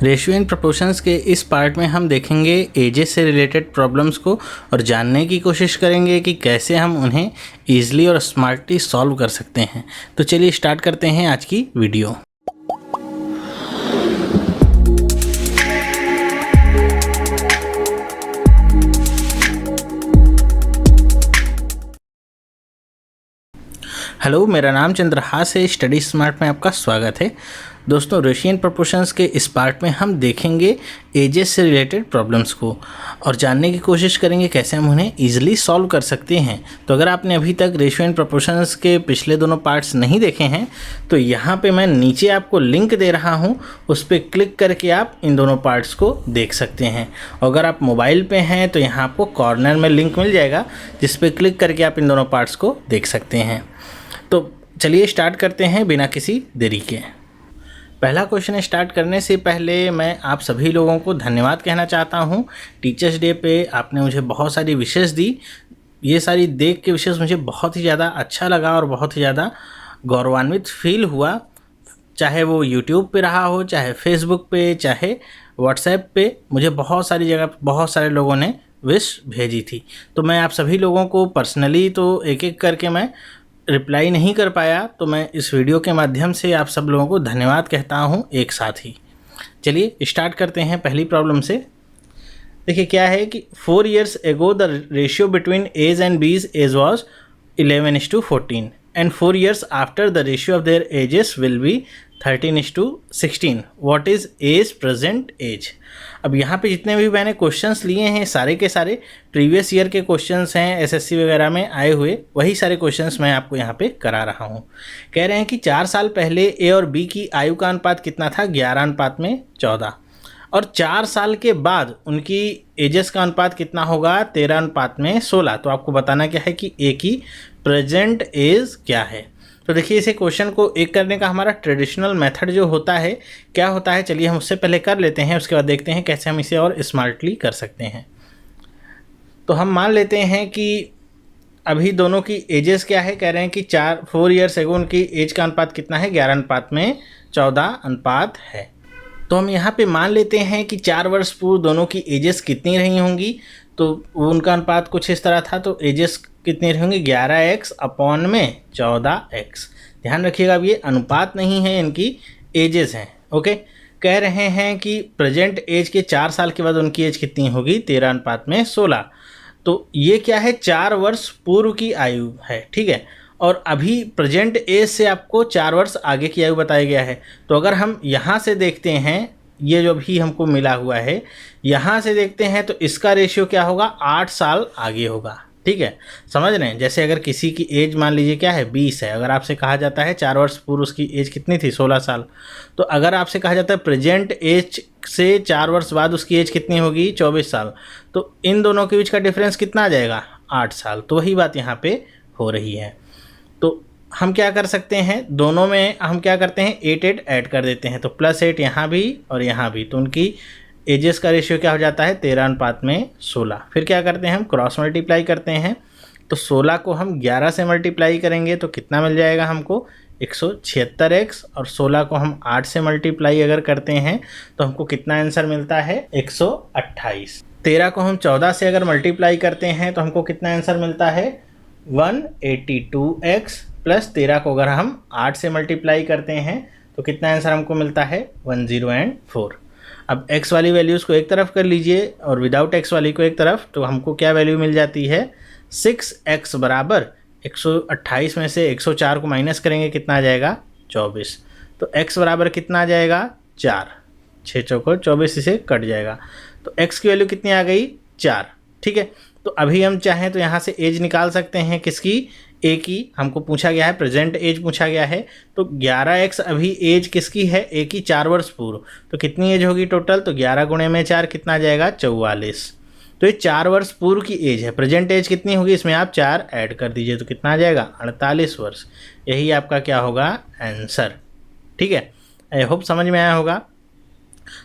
Ratio and proportions के इस part में हम देखेंगे एजेस से रिलेटेड प्रॉब्लम्स को और जानने की कोशिश करेंगे कि कैसे हम उन्हें ईजिली और स्मार्टली सॉल्व कर सकते हैं। तो चलिए स्टार्ट करते हैं आज की वीडियो। हेलो, मेरा नाम चंद्रहास है। स्टडी स्मार्ट में आपका स्वागत है। दोस्तों, रेशियो एंड प्रोपोर्शंस के इस पार्ट में हम देखेंगे एजेस से रिलेटेड प्रॉब्लम्स को और जानने की कोशिश करेंगे कैसे हम उन्हें ईजिली सॉल्व कर सकते हैं। तो अगर आपने अभी तक रेशियो एंड प्रोपोर्शंस के पिछले दोनों पार्ट्स नहीं देखे हैं तो यहाँ पे मैं नीचे आपको लिंक दे रहा हूँ, उस पर क्लिक करके आप इन दोनों पार्ट्स को देख सकते हैं। अगर आप मोबाइल पे हैं तो यहाँ आपको कॉर्नर में लिंक मिल जाएगा, जिस पर क्लिक करके आप इन दोनों पार्ट्स को देख सकते हैं। तो चलिए स्टार्ट करते हैं बिना किसी देरी के। पहला क्वेश्चन स्टार्ट करने से पहले मैं आप सभी लोगों को धन्यवाद कहना चाहता हूं। टीचर्स डे पे आपने मुझे बहुत सारी विशेष दी। ये सारी देख के विशेष मुझे बहुत ही ज़्यादा अच्छा लगा और बहुत ही ज़्यादा गौरवान्वित फील हुआ। चाहे वो यूट्यूब पे रहा हो, चाहे फेसबुक पे, चाहे व्हाट्सएप पे, मुझे बहुत सारी जगह बहुत सारे लोगों ने विश भेजी थी। तो मैं आप सभी लोगों को पर्सनली तो एक एक करके मैं रिप्लाई नहीं कर पाया, तो मैं इस वीडियो के माध्यम से आप सब लोगों को धन्यवाद कहता हूं एक साथ ही। चलिए स्टार्ट करते हैं पहली प्रॉब्लम से। देखिए क्या है कि 4 years ago the ratio between A's and B's age was 11:14 and 4 years after the ratio of their ages will be 13:16। What is A's present age. अब यहाँ पे जितने भी मैंने क्वेश्चंस लिए हैं सारे के सारे प्रीवियस ईयर के क्वेश्चंस हैं, एसएससी वगैरह में आए हुए वही सारे क्वेश्चंस मैं आपको यहाँ पे करा रहा हूँ। कह रहे हैं कि 4 साल पहले ए और बी की आयु का अनुपात कितना था, 11:14, और 4 साल के बाद उनकी एजेस का अनुपात कितना होगा, 13:16। तो आपको बताना क्या है कि ए की प्रेजेंट एज क्या है। तो देखिए इसे क्वेश्चन को एक करने का हमारा ट्रेडिशनल मेथड जो होता है क्या होता है, चलिए हम उससे पहले कर लेते हैं, उसके बाद देखते हैं कैसे हम इसे और स्मार्टली कर सकते हैं। तो हम मान लेते हैं कि अभी दोनों की एजेस क्या है। कह रहे हैं कि 4 years ago उनकी एज का अनुपात कितना है, 11:14 अनुपात है। तो हम यहाँ पे मान लेते हैं कि 4 वर्ष पूर्व दोनों की एजेस कितनी रही होंगी। तो उनका अनुपात कुछ इस तरह था। तो एजेस कितनी रही होंगी, 11x/14x। ध्यान रखिएगा, अब ये अनुपात नहीं है, इनकी एजेस हैं। ओके, कह रहे हैं कि प्रेजेंट एज के 4 साल के बाद उनकी एज कितनी होगी, 13:16। तो ये क्या है, 4 वर्ष पूर्व की आयु है, ठीक है। और अभी प्रेजेंट एज से आपको 4 वर्ष आगे की आयु बताया गया है। तो अगर हम यहाँ से देखते हैं, ये जो भी हमको मिला हुआ है यहाँ से देखते हैं, तो इसका रेशियो क्या होगा, 8 साल आगे होगा, ठीक है। समझ रहे हैं, जैसे अगर किसी की एज मान लीजिए क्या है, 20 है। अगर आपसे कहा जाता है 4 वर्ष पूर्व उसकी एज कितनी थी, 16 साल। तो अगर आपसे कहा जाता है प्रेजेंट एज से 4 वर्ष बाद उसकी एज कितनी होगी, 24 साल, तो इन दोनों के बीच का डिफरेंस कितना आ जाएगा, 8 साल। तो वही बात यहाँ पे हो रही है। तो हम क्या कर सकते हैं, दोनों में हम क्या करते हैं, 8 ऐड कर देते हैं। तो +8 यहाँ भी और यहाँ भी, तो उनकी एजेस का रेशियो क्या हो जाता है, 13:16। फिर क्या करते हैं, हम क्रॉस मल्टीप्लाई करते हैं। तो 16 को हम 11 से मल्टीप्लाई करेंगे तो कितना मिल जाएगा हमको, 176x, और 16 को हम 8 से मल्टीप्लाई अगर करते हैं तो हमको कितना आंसर मिलता है, 128। 13 को हम 14 से अगर मल्टीप्लाई करते हैं तो हमको कितना आंसर मिलता है, 182x, प्लस 13 को अगर हम 8 से मल्टीप्लाई करते हैं तो कितना आंसर हमको मिलता है, 104। अब x वाली वैल्यूज़ को एक तरफ कर लीजिए और विदाउट x वाली को एक तरफ, तो हमको क्या वैल्यू मिल जाती है, 6x बराबर 128 में से 104 को माइनस करेंगे, कितना आ जाएगा, 24। तो x बराबर कितना आ जाएगा, 4, 6 चौको 24, इसे कट जाएगा। तो x की वैल्यू कितनी आ गई, 4, ठीक है। तो अभी हम चाहें तो यहाँ से एज निकाल सकते हैं, किसकी, ए की। हमको पूछा गया है, प्रेजेंट एज पूछा गया है। तो 11x अभी एज किसकी है, ए की, 4 वर्ष पूर्व। तो कितनी एज होगी टोटल, तो 11 गुणे में 4 कितना आ जाएगा, 44। तो ये 4 वर्ष पूर्व की एज है। प्रेजेंट एज कितनी होगी, इसमें आप 4 ऐड कर दीजिए तो कितना आ जाएगा, 48 वर्ष। यही आपका क्या होगा, आंसर, ठीक है। आई होप समझ में आया होगा।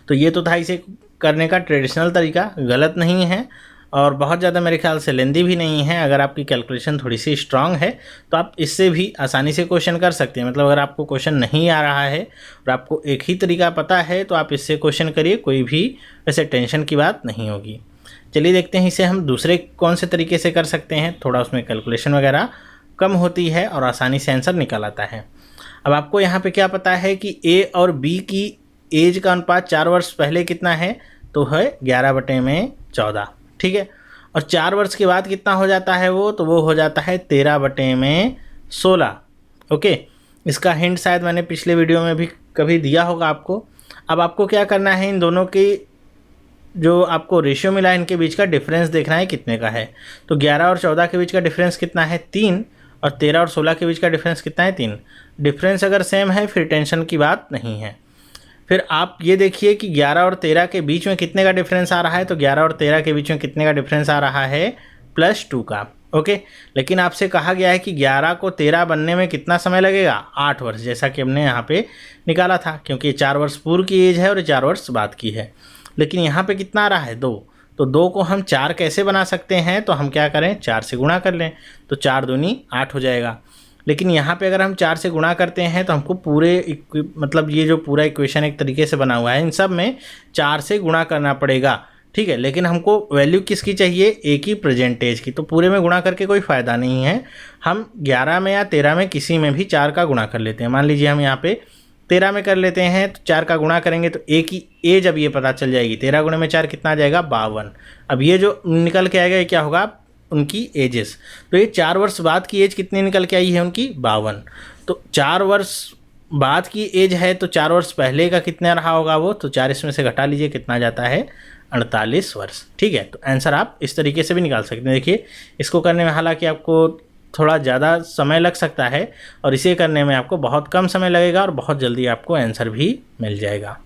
तो ये तो था इसे करने का ट्रेडिशनल तरीका, गलत नहीं है। और बहुत ज़्यादा मेरे ख्याल से लेंदी भी नहीं है। अगर आपकी कैलकुलेशन थोड़ी सी स्ट्रांग है तो आप इससे भी आसानी से क्वेश्चन कर सकते हैं। मतलब अगर आपको क्वेश्चन नहीं आ रहा है और आपको एक ही तरीका पता है तो आप इससे क्वेश्चन करिए, कोई भी वैसे टेंशन की बात नहीं होगी। चलिए देखते हैं इसे हम दूसरे कौन से तरीके से कर सकते हैं। थोड़ा उसमें कैलकुलेशन वगैरह कम होती है और आसानी से आंसर निकल आता है। अब आपको यहाँ पे क्या पता है कि ए और बी की एज का अनुपात 4 वर्ष पहले कितना है, तो है 11/14, ठीक है। और 4 वर्ष के बाद कितना हो जाता है वो, तो वो हो जाता है 13/16। ओके, इसका हिंट शायद मैंने पिछले वीडियो में भी कभी दिया होगा आपको। अब आपको क्या करना है, इन दोनों की जो आपको रेशियो मिला है इनके बीच का डिफरेंस देखना है कितने का है। तो 11 और 14 के बीच का डिफरेंस कितना है, 3। और 13 और 16 के बीच का डिफरेंस कितना है, 3। डिफरेंस अगर सेम है फिर टेंशन की बात नहीं है। फिर आप ये देखिए कि 11 और 13 के बीच में कितने का डिफरेंस आ रहा है, तो 11 और 13 के बीच में कितने का डिफरेंस आ रहा है, +2 का। ओके, लेकिन आपसे कहा गया है कि 11 को 13 बनने में कितना समय लगेगा, 8 वर्ष, जैसा कि हमने यहाँ पे निकाला था, क्योंकि 4 वर्ष पूर्व की एज है और 4 वर्ष बाद की है। लेकिन यहाँ पे कितना आ रहा है, 2। तो 2 को हम 4 कैसे बना सकते हैं, तो हम क्या करें, 4 से गुणा कर लें, तो 4 दूनी 8 हो जाएगा। लेकिन यहाँ पे अगर हम 4 से गुणा करते हैं तो हमको पूरे मतलब ये जो पूरा इक्वेशन एक तरीके से बना हुआ है, इन सब में 4 से गुणा करना पड़ेगा, ठीक है। लेकिन हमको वैल्यू किसकी चाहिए, ए की प्रेजेंट एज की। तो पूरे में गुणा करके कोई फ़ायदा नहीं है, हम 11 में या 13 में किसी में भी 4 का गुणा कर लेते हैं। मान लीजिए हम यहाँ पे 13 में कर लेते हैं, तो 4 का गुणा करेंगे तो ए की एज अब ये पता चल जाएगी, 13 गुणे में 4 कितना आ जाएगा, 52। अब ये जो निकल के आएगा ये क्या होगा, उनकी एजेस। तो ये 4 वर्ष बाद की एज कितनी निकल के आई है, उनकी 52। तो 4 वर्ष बाद की एज है तो 4 वर्ष पहले का कितना रहा होगा वो, तो 4 इसमें से घटा लीजिए, कितना जाता है, 48 वर्ष, ठीक है। तो आंसर आप इस तरीके से भी निकाल सकते हैं। देखिए इसको करने में हालांकि आपको थोड़ा ज़्यादा समय लग सकता है और इसे करने में आपको बहुत कम समय लगेगा और बहुत जल्दी आपको आंसर भी मिल जाएगा।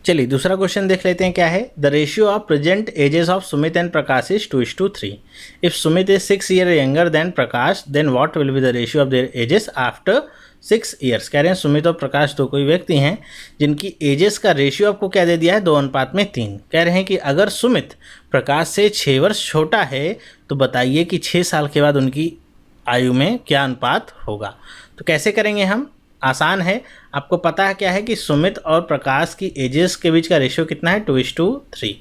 चलिए दूसरा क्वेश्चन देख लेते हैं क्या है। The ratio of present ages of Sumit and Prakash is 2:3। If Sumit is 6 year younger than Prakash, then what will be the ratio of their ages after 6 years. कह रहे हैं सुमित और प्रकाश दो कोई व्यक्ति हैं जिनकी एजेस का रेशियो आपको क्या दे दिया है, 2:3। कह रहे हैं कि अगर सुमित प्रकाश से 6 वर्ष छोटा है तो बताइए कि 6 साल के बाद उनकी आयु में क्या अनुपात होगा। तो कैसे करेंगे हम, आसान है। आपको पता है क्या है कि सुमित और प्रकाश की एजेस के बीच का रेशियो कितना है, 2:3।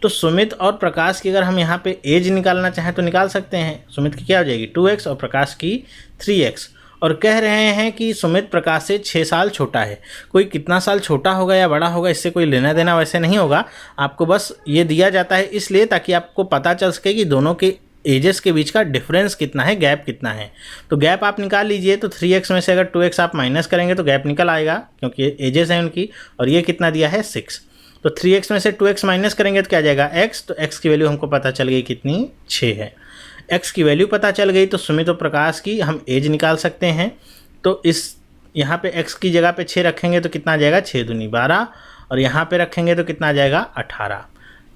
तो सुमित और प्रकाश की अगर हम यहाँ पे एज निकालना चाहें तो निकाल सकते हैं। सुमित की क्या हो जाएगी, 2x और प्रकाश की 3x। और कह रहे हैं कि सुमित प्रकाश से 6 साल छोटा है। कोई कितना साल छोटा होगा या बड़ा होगा इससे कोई लेना देना वैसे नहीं होगा, आपको बस ये दिया जाता है इसलिए ताकि आपको पता चल सके कि दोनों के एजेस के बीच का डिफरेंस कितना है, गैप कितना है। तो गैप आप निकाल लीजिए, तो 3x में से अगर 2x आप माइनस करेंगे तो गैप निकल आएगा क्योंकि एजेस हैं उनकी, और ये कितना दिया है, 6। तो 3x में से 2x माइनस करेंगे तो क्या जाएगा, x। तो x की वैल्यू हमको पता चल गई कितनी, 6 है। x की वैल्यू पता चल गई तो सुमित और प्रकाश की हम एज निकाल सकते हैं। तो इस यहाँ पे x की जगह पे 6 रखेंगे तो कितना आ जाएगा, 6 दूनी 12, और यहाँ पे रखेंगे तो कितना आ जाएगा, 18।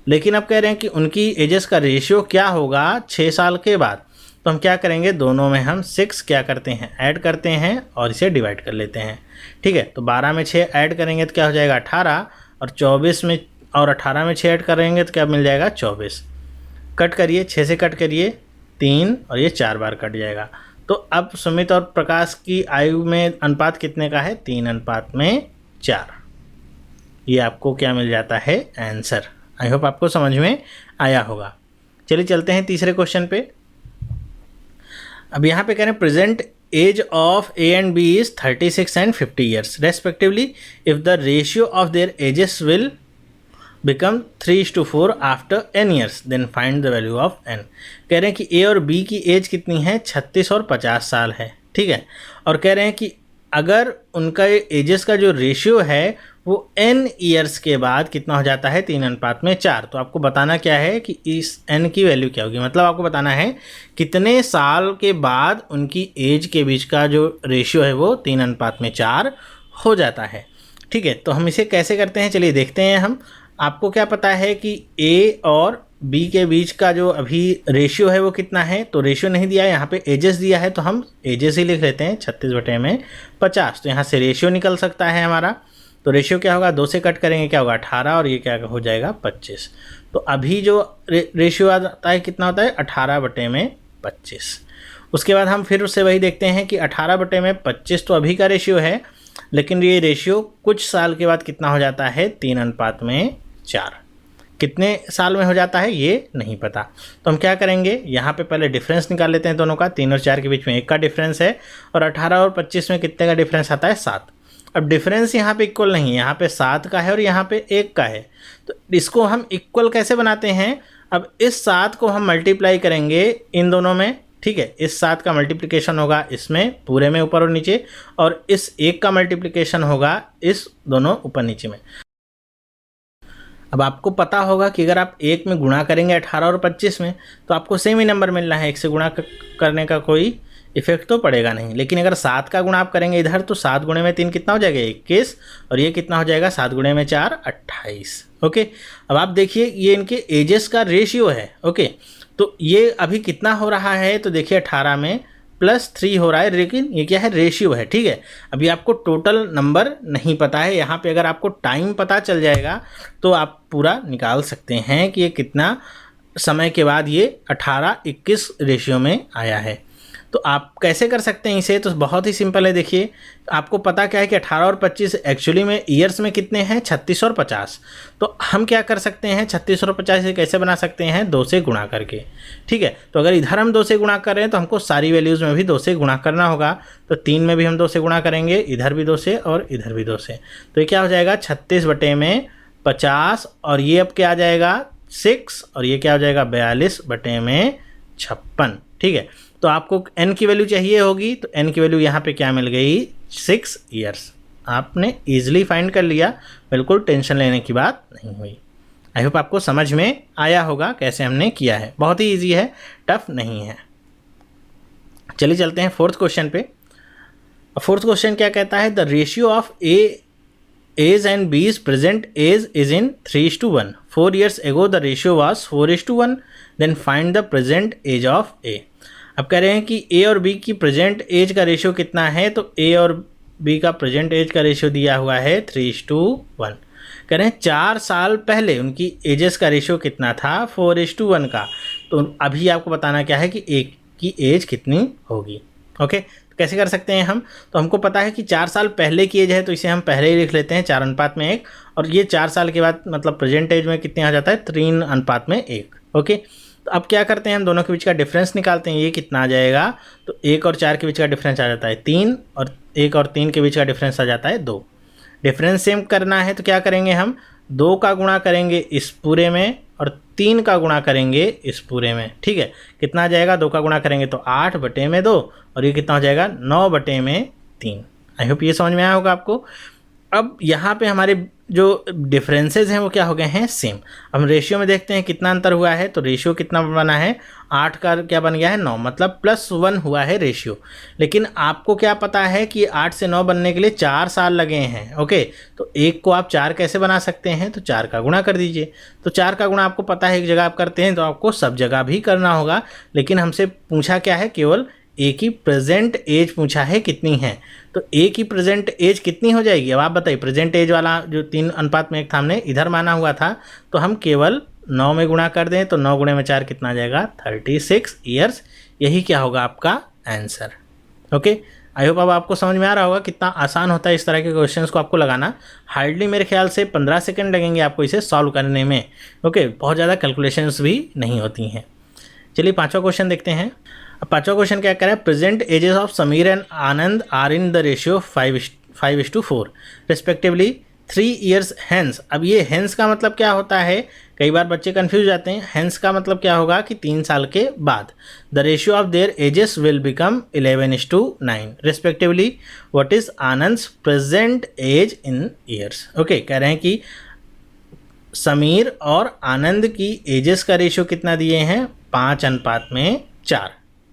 लेकिन अब कह रहे हैं कि उनकी एजेस का रेशियो क्या होगा 6 साल के बाद। तो हम क्या करेंगे, दोनों में हम 6 क्या करते हैं, ऐड करते हैं और इसे डिवाइड कर लेते हैं, ठीक है। तो 12 में 6 ऐड करेंगे तो क्या हो जाएगा, 18, और 24 में और 18 में 6 ऐड करेंगे तो क्या मिल जाएगा, 24। कट करिए, 6 से कट करिए 3, और ये 4 बार कट जाएगा। तो अब सुमित और प्रकाश की आयु में अनुपात कितने का है, 3:4। ये आपको क्या मिल जाता है, आंसर। आई होप आपको समझ में आया होगा। चलिए चलते हैं तीसरे क्वेश्चन पे। अब यहाँ पे कह रहे हैं present age of A and B is 36 and 50 years respectively. If the ratio of their ages will become 3:4 after n years, then find the value of n। कह रहे हैं कि ए और बी की एज कितनी है, 36 और 50 साल है, ठीक है। और कह रहे हैं कि अगर उनका एजेस का जो रेशियो है वो n ईयर्स के बाद कितना हो जाता है, 3:4। तो आपको बताना क्या है कि इस n की वैल्यू क्या होगी, मतलब आपको बताना है कितने साल के बाद उनकी एज के बीच का जो रेशियो है वो 3:4 हो जाता है, ठीक है। तो हम इसे कैसे करते हैं, चलिए देखते हैं हम। आपको क्या पता है कि a और b के बीच का जो अभी रेशियो है वो कितना है, तो रेशियो नहीं दिया है, यहाँ पे एजेस दिया है, तो हम एजेस ही लिख लेते हैं, 36/50। तो यहाँ से रेशियो निकल सकता है हमारा, तो रेशियो क्या होगा, 2 से कट करेंगे क्या होगा 18 और ये क्या हो जाएगा 25। तो अभी जो रेशियो आता है कितना होता है 18/25। उसके बाद हम फिर उससे वही देखते हैं कि 18/25 तो अभी का रेशियो है, लेकिन ये रेशियो कुछ साल के बाद कितना हो जाता है 3:4। कितने साल में हो जाता है ये नहीं पता। तो हम क्या करेंगे, यहाँ पे पहले डिफरेंस निकाल लेते हैं दोनों का। 3 और 4 के बीच में 1 का डिफरेंस है और 18 और 25 में कितने का डिफरेंस आता है 7। अब डिफरेंस यहाँ पे इक्वल नहीं है, यहाँ पे 7 का है और यहाँ पे 1 का है। तो इसको हम इक्वल कैसे बनाते हैं, अब इस 7 को हम मल्टीप्लाई करेंगे इन दोनों में, ठीक है। इस 7 का मल्टीप्लिकेशन होगा इसमें पूरे में ऊपर और नीचे, और इस 1 का मल्टीप्लिकेशन होगा इस दोनों ऊपर नीचे में। अब आपको पता होगा कि अगर आप 1 में गुणा करेंगे 18 और 25 में तो आपको सेम ही नंबर मिल रहा है, 1 से गुणा करने का कोई इफेक्ट तो पड़ेगा नहीं। लेकिन अगर 7 का गुणा आप करेंगे इधर तो 7 गुणे में 3 कितना हो जाएगा 21, और ये कितना हो जाएगा 7 गुणे में 4 28। ओके, अब आप देखिए ये इनके एजेस का रेशियो है। ओके, तो ये अभी कितना हो रहा है, तो देखिए 18 में +3 हो रहा है, लेकिन ये क्या है रेशियो है, ठीक है। अभी आपको टोटल नंबर नहीं पता है। यहाँ पे अगर आपको टाइम पता चल जाएगा तो आप पूरा निकाल सकते हैं कि ये कितना समय के बाद ये 18-21 रेशियो में आया है। तो आप कैसे कर सकते हैं इसे, तो बहुत ही सिंपल है। देखिए आपको पता क्या है कि 18 और 25 एक्चुअली में ईयर्स में कितने हैं 36 और 50। तो हम क्या कर सकते हैं 36 और 50 से कैसे बना सकते हैं 2 से गुणा करके, ठीक है। तो अगर इधर हम 2 से गुणा कर रहे हैं तो हमको सारी वैल्यूज़ में भी 2 से गुणा करना होगा। तो 3 में भी हम 2 से गुणा करेंगे, इधर भी 2 से और इधर भी 2 से। तो ये क्या हो जाएगा 36/50, और ये अब क्या आ जाएगा 6, और ये क्या हो जाएगा 42/56, ठीक है। तो आपको n की वैल्यू चाहिए होगी, तो n की वैल्यू यहाँ पे क्या मिल गई 6 ईयर्स। आपने ईजिली फाइंड कर लिया, बिल्कुल टेंशन लेने की बात नहीं हुई। आई होप आपको समझ में आया होगा कैसे हमने किया है, बहुत ही ईजी है, टफ नहीं है। चलिए चलते हैं 4th क्वेश्चन पे। 4th क्वेश्चन क्या कहता है, the ratio of age and B's present age is in 3:1। 4 years ago the ratio was 4:1, then find the present age of A. अब कह रहे हैं कि ए और बी की प्रेजेंट एज का रेशियो कितना है, तो ए और बी का प्रेजेंट एज का रेशियो दिया हुआ है 3:1। कह रहे हैं 4 साल पहले उनकी एजेस का रेशियो कितना था 4:1 का। तो अभी आपको बताना क्या है कि ए की एज कितनी होगी। ओके, तो कैसे कर सकते हैं हम, तो हमको पता है कि 4 साल पहले की एज है, तो इसे हम पहले ही लिख लेते हैं 4:1, और ये 4 साल के बाद मतलब प्रेजेंट एज में कितने आ जाता है 3:1। ओके, तो अब क्या करते हैं हम दोनों के बीच का डिफरेंस निकालते हैं। ये कितना आ जाएगा, तो 1 और 4 के बीच का डिफरेंस आ जाता है 3, और 1 और 3 के बीच का डिफरेंस आ जाता है 2। डिफरेंस सेम करना है तो क्या करेंगे हम 2 का गुणा करेंगे इस पूरे में और 3 का गुणा करेंगे इस पूरे में, ठीक है। कितना आ जाएगा 2 का गुणा करेंगे तो 8/2, और ये कितना हो जाएगा 9/3। आई होप ये समझ में आया होगा आपको। अब यहाँ पे हमारे जो डिफरेंसेस हैं वो क्या हो गए हैं सेम। हम रेशियो में देखते हैं कितना अंतर हुआ है, तो रेशियो कितना बना है 8 का क्या बन गया है 9, मतलब +1 हुआ है रेशियो। लेकिन आपको क्या पता है कि 8 से 9 बनने के लिए 4 साल लगे हैं। ओके, तो 1 को आप 4 कैसे बना सकते हैं, तो 4 का गुणा कर दीजिए। तो 4 का गुणा आपको पता है एक जगह आप करते हैं तो आपको सब जगह भी करना होगा। लेकिन हमसे पूछा क्या है, केवल ए की प्रेजेंट एज पूछा है कितनी है। तो ए की प्रेजेंट एज कितनी हो जाएगी, अब आप बताइए। प्रेजेंट एज वाला जो 3:1 था हमने इधर माना हुआ था, तो हम केवल 9 में गुणा कर दें तो 9 गुणे में 4 कितना आ जाएगा 36 ईयर्स। यही क्या होगा आपका आंसर। ओके, आई होप अब आपको समझ में आ रहा होगा कितना आसान होता है इस तरह के क्वेश्चंस को आपको लगाना। हार्डली मेरे ख्याल से 15 सेकंड लगेंगे आपको इसे सॉल्व करने में। ओके, बहुत ज़्यादा कैलकुलेशंस भी नहीं होती हैं। चलिए 5वां क्वेश्चन देखते हैं। अब 5वां क्वेश्चन क्या कह रहा है, present ages of Sameer and Anand are in the ratio 5:4 respectively 3 years hence। अब ये हेंस का मतलब क्या होता है, कई बार बच्चे कंफ्यूज जाते हैं। हेंस का मतलब क्या होगा कि 3 साल के बाद the ratio of their ages will become 11:9 respectively. What is Anand's present age in years. Okay, कह रहे हैं कि समीर और आनंद की एजेस का रेशियो कितना दिए हैं 5:4,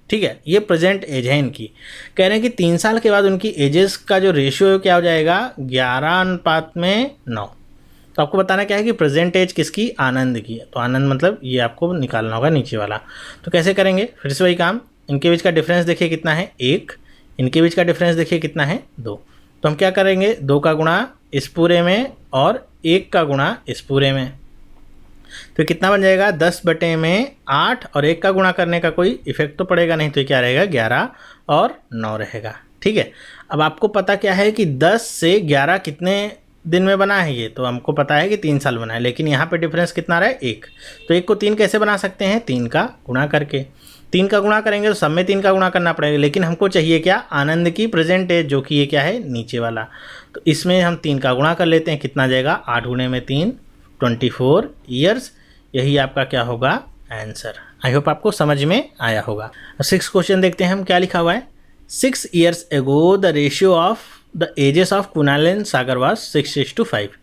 ठीक है। ये प्रेजेंट एज है इनकी। कह रहे हैं कि 3 साल के बाद उनकी एजेस का जो रेशियो क्या हो जाएगा 11:9। तो आपको बताना क्या है कि प्रेजेंट एज किसकी, आनंद की है। तो आनंद मतलब ये आपको निकालना होगा नीचे वाला। तो कैसे करेंगे, फिर से वही काम। इनके बीच का डिफरेंस देखिए कितना है 1, इनके बीच का डिफरेंस देखिए कितना है 2। तो हम क्या करेंगे 2 का गुणा इस पूरे में और 1 का गुणा इस पूरे में, तो कितना बन जाएगा 10 बटे में 8 और 1 का गुणा करने का कोई इफेक्ट तो पड़ेगा नहीं, तो क्या रहेगा 11 और 9 रहेगा। ठीक है, अब आपको पता क्या है कि 10 से 11 कितने दिन में बना है ये, तो हमको पता है कि 3 साल बना है, लेकिन यहाँ पे डिफरेंस कितना रहा है 1, तो 1 को 3 कैसे बना सकते हैं 3 का गुणा करके। 3 का गुणा करेंगे तो सब में 3 का गुणा करना पड़ेगा, लेकिन हमको चाहिए क्या आनंद की प्रेजेंट एज, जो कि ये क्या है नीचे वाला, तो इसमें हम 3 का गुणा कर लेते हैं, कितना जाएगा 8 गुणे में 3 24 ईयर्स, यही आपका क्या होगा आंसर। आई होप आपको समझ में आया होगा। 6 क्वेश्चन देखते हैं हम क्या लिखा हुआ है। 6 years ago the ratio of the ages of Kunal and Sagar was 6:5.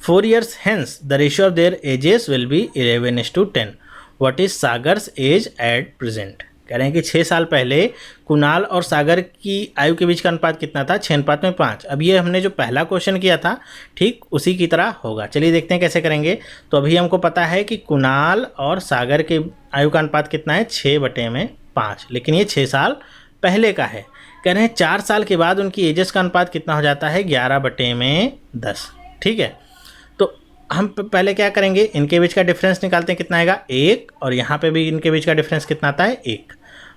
4 years hence the ratio of their ages will be 11:10. What is Sagar's age at present? कह रहे हैं कि 6 साल पहले कुणाल और सागर की आयु के बीच का अनुपात कितना था 6:5। अब ये हमने जो पहला क्वेश्चन किया था ठीक उसी की तरह होगा। चलिए देखते हैं कैसे करेंगे। तो अभी हमको पता है कि कुणाल और सागर के आयु का अनुपात कितना है 6/5, लेकिन ये 6 साल पहले का है। कह रहे हैं 4 साल के बाद उनकी एजेस का अनुपात कितना हो जाता है 11/10। ठीक है, तो हम पहले क्या करेंगे इनके बीच का डिफरेंस निकालते हैं, कितना आएगा 1, और यहाँ पे भी इनके बीच का डिफरेंस कितना आता है 1।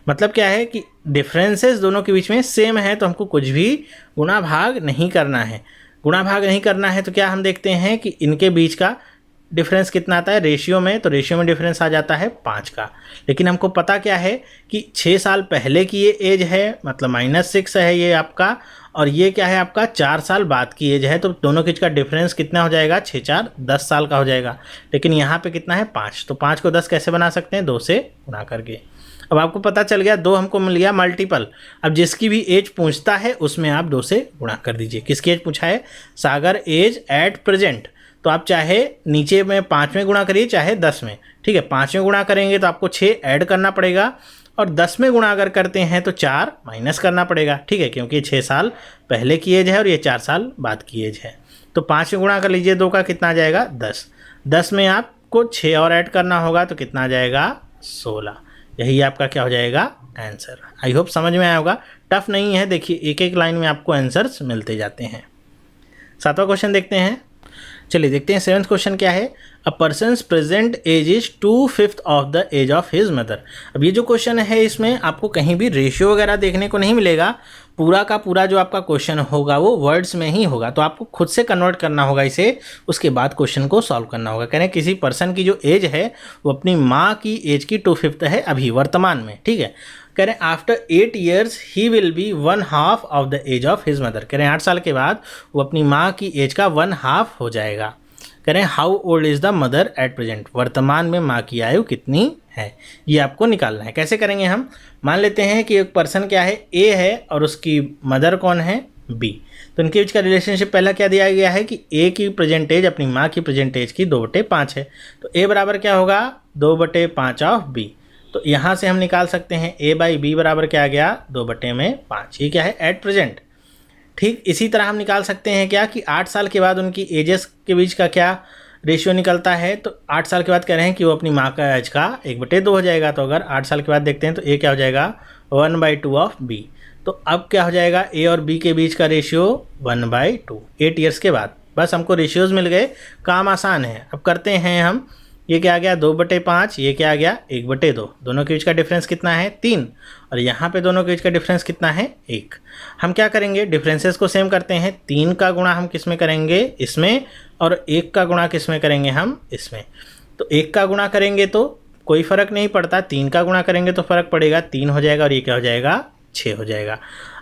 मतलब क्या है कि डिफरेंसेस दोनों के बीच में सेम है, तो हमको कुछ भी गुणा भाग नहीं करना है। गुणा भाग नहीं करना है तो क्या हम देखते हैं कि इनके बीच का डिफरेंस कितना आता है रेशियो में, तो रेशियो में डिफरेंस आ जाता है 5 का। लेकिन हमको पता क्या है कि 6 साल पहले की ये एज है, मतलब -6 है ये आपका, और ये क्या है आपका 4 साल बाद की एज है, तो दोनों के बीच का डिफरेंस कितना हो जाएगा 6 4 10 साल का हो जाएगा। लेकिन यहाँ पे कितना है 5, तो 5 को 10 कैसे बना सकते हैं 2 से गुणा करके। अब आपको पता चल गया 2 हमको मिल गया मल्टीपल। अब जिसकी भी एज पूछता है उसमें आप 2 से गुणा कर दीजिए। किसकी एज पूछा है सागर एज एट प्रेजेंट, तो आप चाहे नीचे में 5 में गुणा करिए चाहे 10 में। ठीक है, 5 में गुणा करेंगे तो आपको 6 ऐड करना पड़ेगा, और 10 में गुणा अगर करते हैं तो 4 माइनस करना पड़ेगा। ठीक है, क्योंकि 6 साल पहले की एज है और ये 4 साल बाद की एज है। तो 5 में गुणा कर लीजिए 2 का कितना आ जाएगा 10। 10 में आपको 6 और ऐड करना होगा तो कितना आ जाएगा 16। यही आपका क्या हो जाएगा आंसर। आई होप समझ में आया होगा। टफ नहीं है, देखिए एक एक लाइन में आपको आंसर्स मिलते जाते हैं। 7वां क्वेश्चन देखते हैं। चलिए देखते हैं 7th क्वेश्चन क्या है। A person's present age is 2/5 of the age of his mother. अब ये जो क्वेश्चन है इसमें आपको कहीं भी रेशियो वगैरह देखने को नहीं मिलेगा। पूरा का पूरा जो आपका क्वेश्चन होगा वो वर्ड्स में ही होगा, तो आपको खुद से कन्वर्ट करना होगा इसे, उसके बाद क्वेश्चन को सॉल्व करना होगा। कह रहे हैं किसी पर्सन की जो एज है वो अपनी माँ की एज की 2/5 है अभी वर्तमान में। ठीक है, कह रहे हैं after 8 years he will be 1/2 of the age of his mother. कह रहे हैं 8 साल के बाद वो अपनी माँ की एज का 1/2 हो जाएगा। कह रहे हैं how old is the mother at present, वर्तमान में माँ की आयु कितनी है, ये आपको निकालना है। कैसे करेंगे हम, मान लेते हैं कि एक पर्सन क्या है ए है और उसकी मदर कौन है बी, तो इनके बीच का रिलेशनशिप पहला क्या दिया गया है कि ए की प्रेजेंटेज अपनी माँ की प्रेजेंटेज की 2/5 है, तो ए बराबर क्या होगा 2/5 ऑफ बी। तो यहाँ से हम निकाल सकते हैं a/b बराबर क्या आ गया 2/5। ये क्या है एट प्रेजेंट। ठीक इसी तरह हम निकाल सकते हैं क्या कि 8 साल के बाद उनकी एजेस के बीच का क्या रेशियो निकलता है, तो 8 साल के बाद कह रहे हैं कि वो अपनी माँ का एज का 1/2 हो जाएगा। तो अगर 8 साल के बाद देखते हैं तो ए क्या हो जाएगा 1/2 ऑफ बी। तो अब क्या हो जाएगा ए और बी के बीच का रेशियो 1/2 8 ईयर्स के बाद। बस हमको रेशियोज मिल गए, काम आसान है। अब करते हैं हम, ये क्या आ गया 2/5, ये क्या आ गया 1/2। दोनों के बीच का डिफरेंस कितना है 3, और यहाँ पे दोनों के बीच का डिफरेंस कितना है 1। हम क्या करेंगे डिफरेंसेस को सेम करते हैं। 3 का गुणा हम किस में करेंगे इसमें, और 1 का गुणा किस में करेंगे हम इसमें। तो 1 का गुणा करेंगे तो कोई फ़र्क नहीं पड़ता, 3 का गुणा करेंगे तो फ़र्क पड़ेगा, 3 हो जाएगा और ये क्या हो जाएगा 6 हो जाएगा।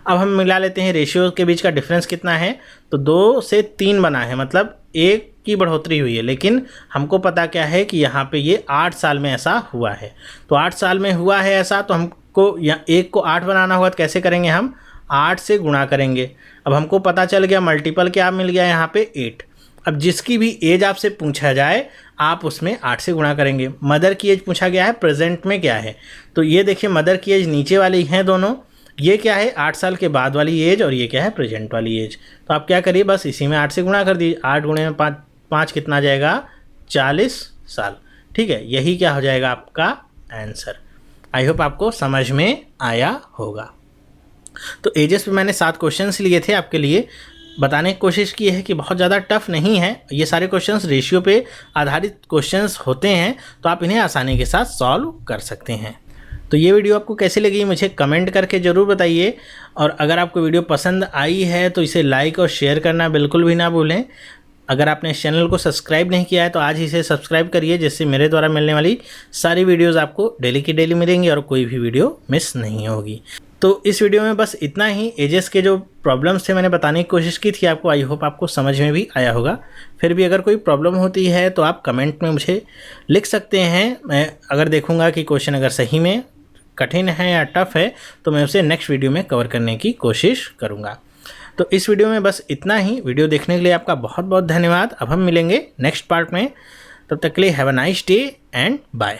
अब हम मिला लेते हैं रेशियो के बीच का डिफरेंस कितना है, तो 2 से 3 बना है, मतलब 1 की बढ़ोतरी हुई है। लेकिन हमको पता क्या है कि यहाँ पे ये 8 साल में ऐसा हुआ है, तो 8 साल में हुआ है ऐसा, तो हमको यहाँ 1 को 8 बनाना होगा, तो कैसे करेंगे हम 8 से गुणा करेंगे। अब हमको पता चल गया मल्टीपल क्या मिल गया यहाँ पे 8। अब जिसकी भी एज आपसे पूछा जाए आप उसमें 8 से गुणा करेंगे। मदर की एज पूछा गया है प्रेजेंट में क्या है, तो ये देखिए मदर की एज नीचे वाली हैं दोनों, ये क्या है 8 साल के बाद वाली एज और ये क्या है प्रेजेंट वाली एज। तो आप क्या करिए बस इसी में 8 से गुणा कर दीजिए। 8 गुणे में 5 कितना जाएगा 40 साल। ठीक है, यही क्या हो जाएगा आपका आंसर। आई होप आपको समझ में आया होगा। तो एजेस पे मैंने 7 क्वेश्चंस लिए थे आपके लिए। बताने की कोशिश की है कि बहुत ज़्यादा टफ नहीं है। ये सारे क्वेश्चंस रेशियो पे आधारित क्वेश्चंस होते हैं, तो आप इन्हें आसानी के साथ सॉल्व कर सकते हैं। तो ये वीडियो आपको कैसी लगी मुझे कमेंट करके ज़रूर बताइए, और अगर आपको वीडियो पसंद आई है तो इसे लाइक और शेयर करना बिल्कुल भी ना भूलें। अगर आपने इस चैनल को सब्सक्राइब नहीं किया है तो आज इसे सब्सक्राइब करिए, जिससे मेरे द्वारा मिलने वाली सारी वीडियोज़ आपको डेली की डेली मिलेंगी और कोई भी वीडियो मिस नहीं होगी। तो इस वीडियो में बस इतना ही। एजेस के जो प्रॉब्लम्स थे मैंने बताने की कोशिश की थी आपको, आई होप आपको समझ में भी आया होगा। फिर भी अगर कोई प्रॉब्लम होती है तो आप कमेंट में मुझे लिख सकते हैं। मैं अगर देखूंगा कि क्वेश्चन अगर सही में कठिन है या टफ है तो मैं उसे नेक्स्ट वीडियो में कवर करने की कोशिश करूँगा। तो इस वीडियो में बस इतना ही। वीडियो देखने के लिए आपका बहुत बहुत धन्यवाद। अब हम मिलेंगे नेक्स्ट पार्ट में, तब तक के लिए have a nice day and bye.